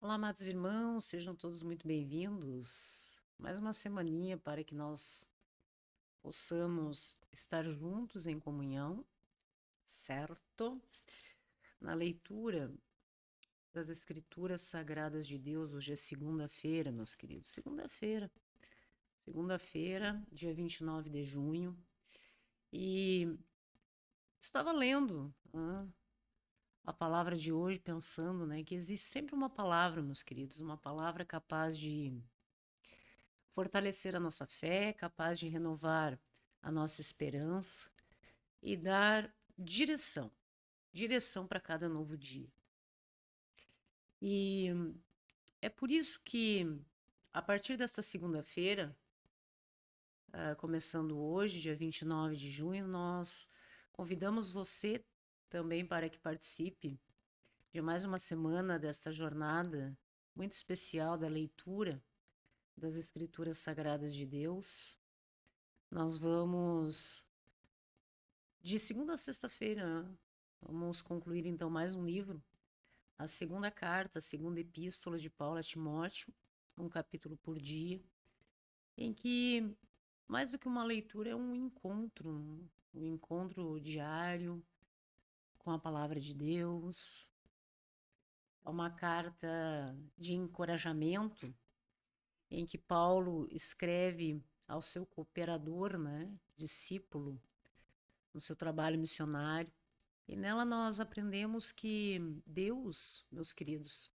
Olá, amados irmãos, sejam todos muito bem-vindos. Mais uma semaninha para que nós possamos estar juntos em comunhão, certo? Na leitura das Escrituras Sagradas de Deus, hoje é segunda-feira, meus queridos. Segunda-feira, dia 29 de junho, e estava lendo a palavra de hoje, pensando, né, que existe sempre uma palavra, meus queridos, uma palavra capaz de fortalecer a nossa fé, capaz de renovar a nossa esperança e dar direção para cada novo dia. E é por isso que, a partir desta segunda-feira, começando hoje, dia 29 de junho, nós convidamos você também para que participe de mais uma semana desta jornada muito especial da leitura das Escrituras Sagradas de Deus. Nós vamos de segunda a sexta-feira, vamos concluir então mais um livro, a segunda carta, a segunda epístola de Paulo a Timóteo, um capítulo por dia, em que mais do que uma leitura é um encontro diário com a palavra de Deus. É uma carta de encorajamento em que Paulo escreve ao seu cooperador, né, discípulo, no seu trabalho missionário. E nela nós aprendemos que Deus, meus queridos,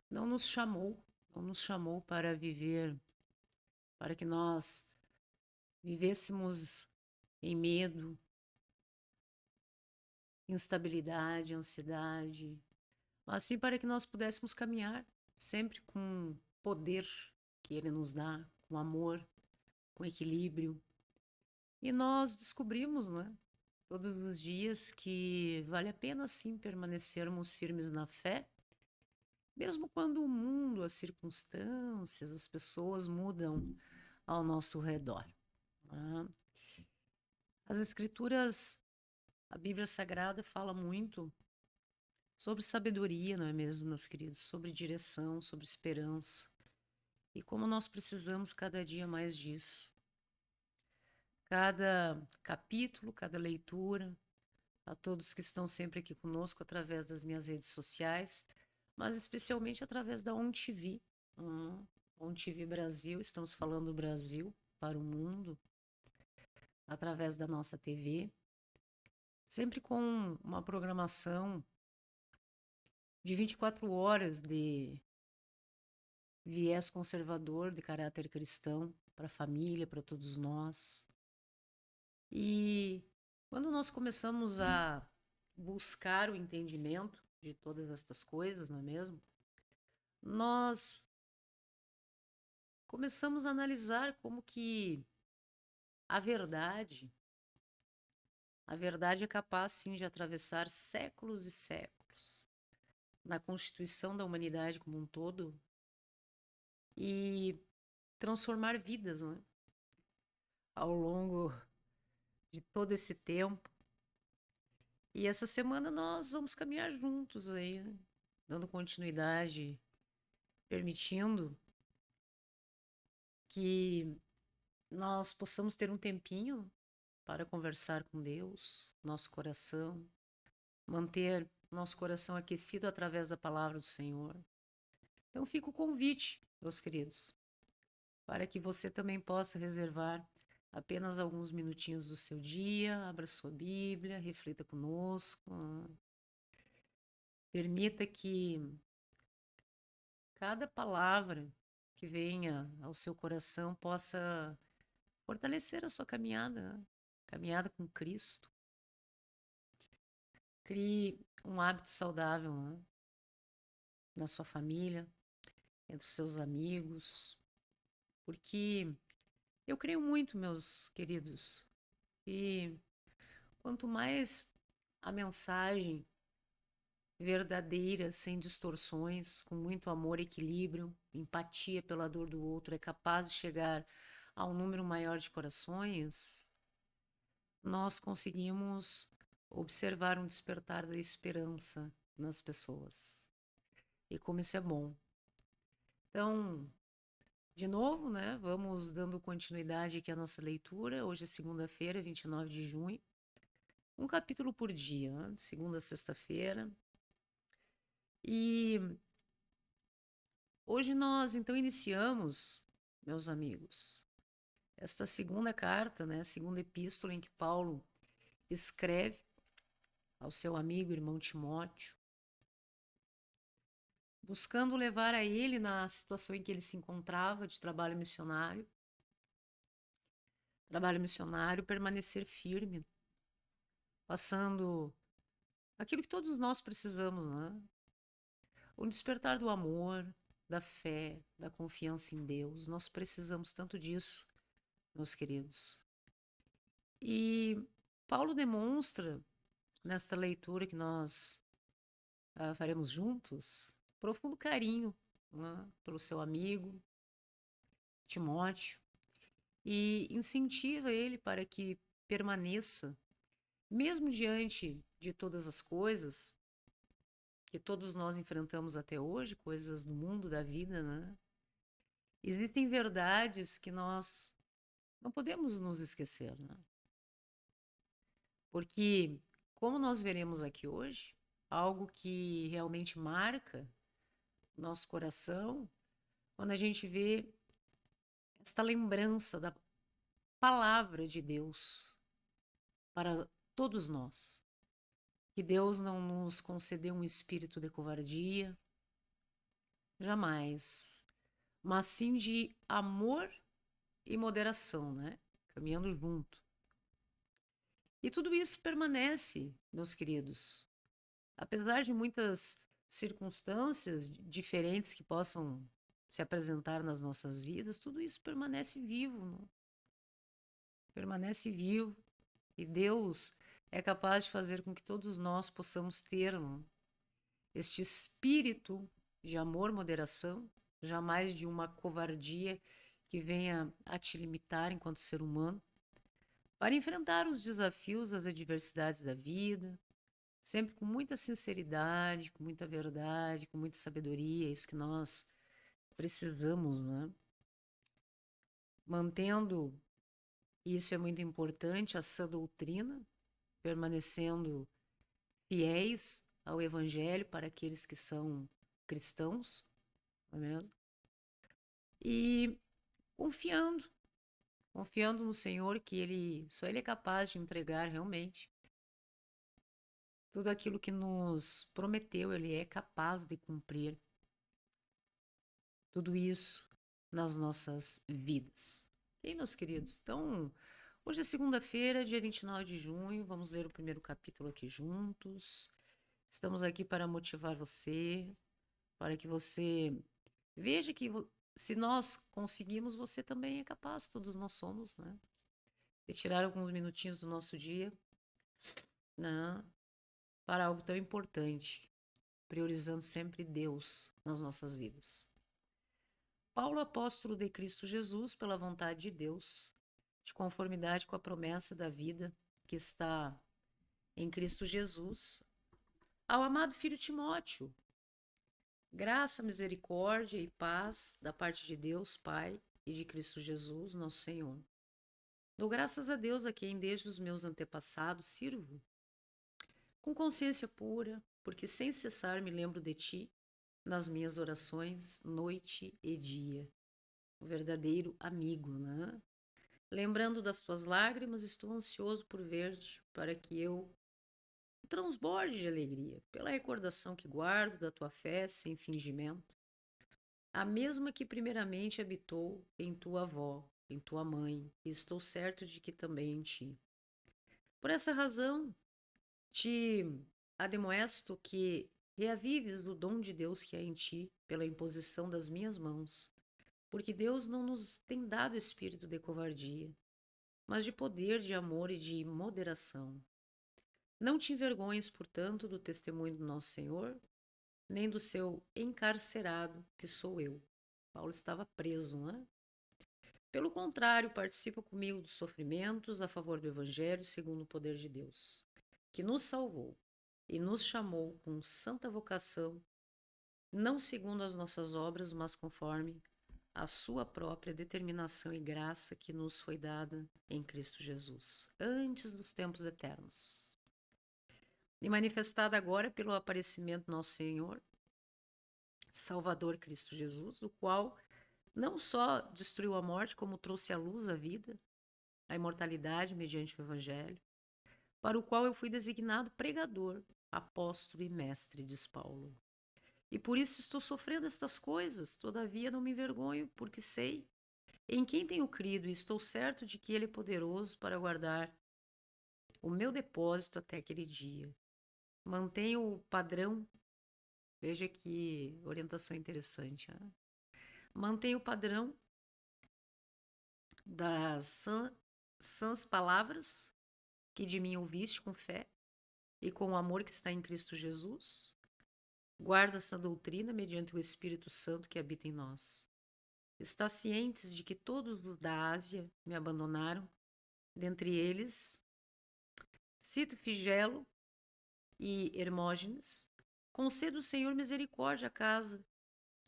não nos chamou, não nos chamou para viver, para que nós vivêssemos em medo, instabilidade, ansiedade, mas sim para que nós pudéssemos caminhar sempre com poder que Ele nos dá, com amor, com equilíbrio. E nós descobrimos, né, todos os dias que vale a pena sim permanecermos firmes na fé. Mesmo quando o mundo, as circunstâncias, as pessoas mudam ao nosso redor, né? As Escrituras, a Bíblia Sagrada fala muito sobre sabedoria, não é mesmo, meus queridos? Sobre direção, sobre esperança. E como nós precisamos cada dia mais disso. Cada capítulo, cada leitura, a todos que estão sempre aqui conosco através das minhas redes sociais, mas especialmente através da ONTV, ONTV Brasil, estamos falando do Brasil para o mundo, através da nossa TV, sempre com uma programação de 24 horas de viés conservador, de caráter cristão, para a família, para todos nós. E quando nós começamos a buscar o entendimento de todas estas coisas, não é mesmo? Nós começamos a analisar como que a verdade, a verdade é capaz sim de atravessar séculos e séculos na constituição da humanidade como um todo e transformar vidas, né? Ao longo de todo esse tempo. E essa semana nós vamos caminhar juntos aí, né? Dando continuidade, permitindo que nós possamos ter um tempinho para conversar com Deus, nosso coração, manter nosso coração aquecido através da palavra do Senhor. Então fica o convite, meus queridos, para que você também possa reservar apenas alguns minutinhos do seu dia, abra sua Bíblia, reflita conosco, permita que cada palavra que venha ao seu coração possa fortalecer a sua caminhada, né? Caminhada com Cristo. Crie um hábito saudável, né? Na sua família, entre os seus amigos, porque eu creio muito, meus queridos, e quanto mais a mensagem verdadeira, sem distorções, com muito amor, equilíbrio, empatia pela dor do outro, é capaz de chegar a um número maior de corações, nós conseguimos observar um despertar da esperança nas pessoas. e como isso é bom. Então, de novo, né? Vamos dando continuidade aqui à nossa leitura. Hoje é segunda-feira, 29 de junho. Um capítulo por dia, né? De segunda a sexta-feira. E hoje nós, então, iniciamos, meus amigos, esta segunda carta, né? Segunda epístola em que Paulo escreve ao seu amigo e irmão Timóteo, buscando levar a ele, na situação em que ele se encontrava de trabalho missionário, permanecer firme, passando aquilo que todos nós precisamos, né? O despertar do amor, da fé, da confiança em Deus. Nós precisamos tanto disso, meus queridos. E Paulo demonstra, nesta leitura que nós faremos juntos, profundo carinho, né, pelo seu amigo Timóteo e incentiva ele para que permaneça, mesmo diante de todas as coisas que todos nós enfrentamos até hoje, coisas do mundo, da vida, né? Existem verdades que nós não podemos nos esquecer, né? Porque, como nós veremos aqui hoje, algo que realmente marca nosso coração, quando a gente vê esta lembrança da palavra de Deus para todos nós. Que Deus não nos concedeu um espírito de covardia, jamais, mas sim de amor e moderação, né? Caminhando junto. E tudo isso permanece, meus queridos. Apesar de muitas circunstâncias diferentes que possam se apresentar nas nossas vidas, tudo isso permanece vivo, né? Permanece vivo. E Deus é capaz de fazer com que todos nós possamos ter, né, este espírito de amor, moderação, jamais de uma covardia que venha a te limitar enquanto ser humano, para enfrentar os desafios, as adversidades da vida, sempre com muita sinceridade, com muita verdade, com muita sabedoria, é isso que nós precisamos, né? Mantendo, e isso é muito importante, a sã doutrina, permanecendo fiéis ao Evangelho para aqueles que são cristãos, não é mesmo? E confiando, confiando no Senhor que só Ele é capaz de entregar realmente tudo aquilo que nos prometeu, Ele é capaz de cumprir tudo isso nas nossas vidas. E aí, meus queridos, então, hoje é segunda-feira, dia 29 de junho, vamos ler o primeiro capítulo aqui juntos. Estamos aqui para motivar você, para que você veja que se nós conseguimos, você também é capaz, todos nós somos, né? De tirar alguns minutinhos do nosso dia, né, para algo tão importante, priorizando sempre Deus nas nossas vidas. Paulo, apóstolo de Cristo Jesus, pela vontade de Deus, de conformidade com a promessa da vida que está em Cristo Jesus, ao amado filho Timóteo, graça, misericórdia e paz da parte de Deus, Pai, e de Cristo Jesus, nosso Senhor. Dou graças a Deus a quem desde os meus antepassados sirvo, com consciência pura, porque sem cessar me lembro de ti nas minhas orações, noite e dia. O verdadeiro amigo, né? Lembrando das tuas lágrimas, estou ansioso por ver-te, para que eu transborde de alegria, pela recordação que guardo da tua fé sem fingimento, a mesma que primeiramente habitou em tua avó, em tua mãe, e estou certo de que também em ti. Por essa razão, te ademoesto que reavives o dom de Deus que há em ti pela imposição das minhas mãos, porque Deus não nos tem dado espírito de covardia, mas de poder, de amor e de moderação. Não te envergonhes, portanto, do testemunho do nosso Senhor, nem do seu encarcerado, que sou eu. Paulo estava preso, não é? Pelo contrário, participa comigo dos sofrimentos a favor do Evangelho segundo o poder de Deus, que nos salvou e nos chamou com santa vocação não segundo as nossas obras, mas conforme a sua própria determinação e graça que nos foi dada em Cristo Jesus, antes dos tempos eternos. E manifestada agora pelo aparecimento do nosso Senhor, Salvador Cristo Jesus, o qual não só destruiu a morte, como trouxe à luz a vida, a imortalidade mediante o Evangelho, para o qual eu fui designado pregador, apóstolo e mestre, diz Paulo. E por isso estou sofrendo estas coisas, todavia não me envergonho, porque sei em quem tenho crido e estou certo de que Ele é poderoso para guardar o meu depósito até aquele dia. Mantenho o padrão, veja que orientação interessante, né? Mantenho o padrão das sãs palavras que de mim ouviste com fé e com o amor que está em Cristo Jesus. Guarda essa doutrina mediante o Espírito Santo que habita em nós. Está cientes de que todos os da Ásia me abandonaram, dentre eles cito Figelo e Hermógenes. Conceda o Senhor misericórdia à casa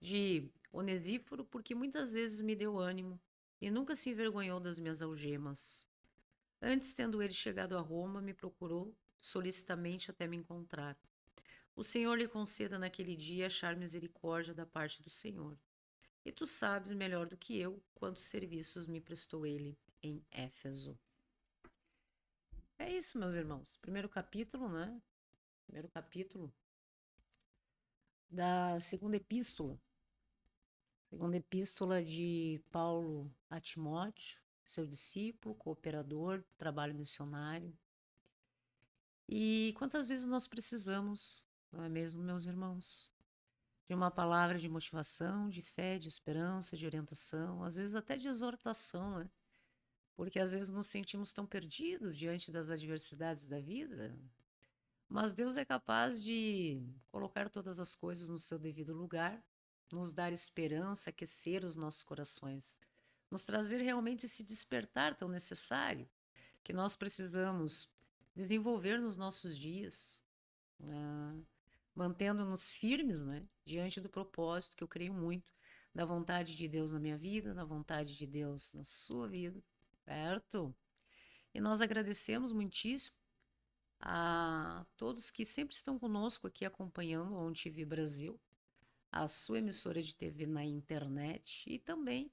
de Onesíforo, porque muitas vezes me deu ânimo e nunca se envergonhou das minhas algemas. Antes, tendo ele chegado a Roma, me procurou solicitamente até me encontrar. O Senhor lhe conceda naquele dia achar misericórdia da parte do Senhor. E tu sabes melhor do que eu quantos serviços me prestou ele em Éfeso. É isso, meus irmãos. Primeiro capítulo, né? Primeiro capítulo da segunda epístola. Segunda epístola de Paulo a Timóteo, seu discípulo, cooperador, trabalho missionário. E quantas vezes nós precisamos, não é mesmo, meus irmãos? De uma palavra de motivação, de fé, de esperança, de orientação, às vezes até de exortação, né? Porque às vezes nos sentimos tão perdidos diante das adversidades da vida. Mas Deus é capaz de colocar todas as coisas no seu devido lugar, nos dar esperança, aquecer os nossos corações, nos trazer realmente esse despertar tão necessário que nós precisamos desenvolver nos nossos dias, ah, mantendo-nos firmes, né, diante do propósito que eu creio muito, da vontade de Deus na minha vida, da vontade de Deus na sua vida, certo? E nós agradecemos muitíssimo a todos que sempre estão conosco aqui acompanhando a ONTV Brasil, a sua emissora de TV na internet e também,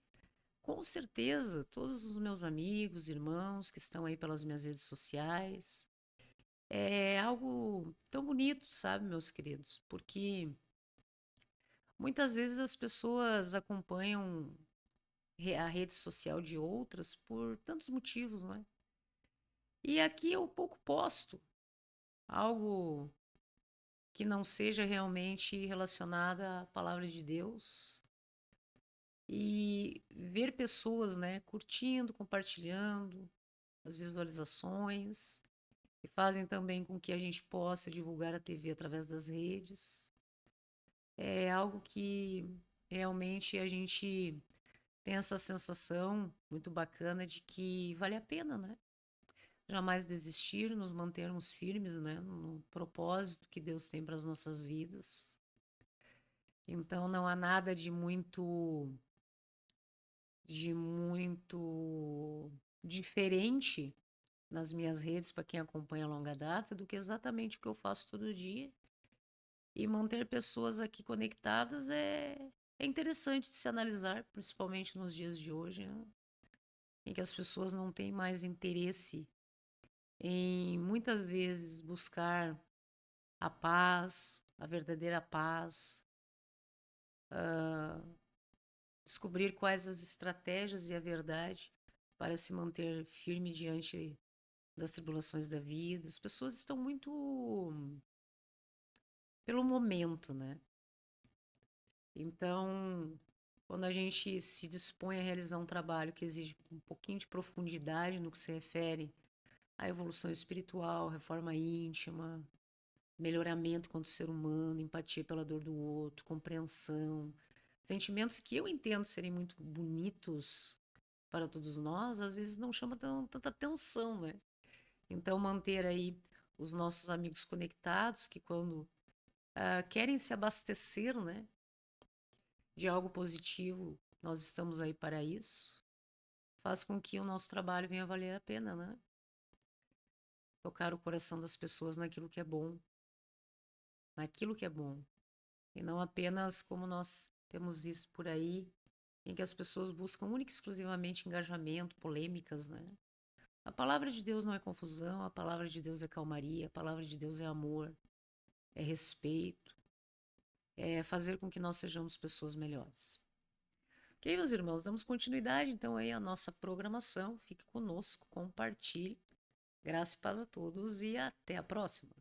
com certeza, todos os meus amigos, irmãos que estão aí pelas minhas redes sociais. É algo tão bonito, sabe, meus queridos? Porque muitas vezes as pessoas acompanham a rede social de outras por tantos motivos, né? E aqui eu pouco posto algo que não seja realmente relacionada à palavra de Deus e ver pessoas, né, curtindo, compartilhando as visualizações e fazem também com que a gente possa divulgar a TV através das redes. É algo que realmente a gente tem essa sensação muito bacana de que vale a pena, né? Jamais desistir, nos mantermos firmes, né, no propósito que Deus tem para as nossas vidas. Então não há nada de muito diferente nas minhas redes para quem acompanha a longa data do que exatamente o que eu faço todo dia. E manter pessoas aqui conectadas é interessante de se analisar, principalmente nos dias de hoje, né, em que as pessoas não têm mais interesse em muitas vezes buscar a paz, a verdadeira paz, descobrir quais as estratégias e a verdade para se manter firme diante das tribulações da vida. As pessoas estão muito pelo momento, né? Então, quando a gente se dispõe a realizar um trabalho que exige um pouquinho de profundidade no que se refere à evolução espiritual, reforma íntima, melhoramento enquanto ser humano, empatia pela dor do outro, compreensão, sentimentos que eu entendo serem muito bonitos para todos nós, às vezes não chama tanta atenção, né? Então, manter aí os nossos amigos conectados, que quando querem se abastecer, né, de algo positivo, nós estamos aí para isso, faz com que o nosso trabalho venha valer a pena, né? Tocar o coração das pessoas naquilo que é bom, naquilo que é bom. E não apenas como nós temos visto por aí, em que as pessoas buscam única e exclusivamente engajamento, polêmicas, né? A palavra de Deus não é confusão, a palavra de Deus é calmaria, a palavra de Deus é amor, é respeito, é fazer com que nós sejamos pessoas melhores. Ok, meus irmãos, damos continuidade então aí à nossa programação. Fique conosco, compartilhe. Graça e paz a todos e até a próxima.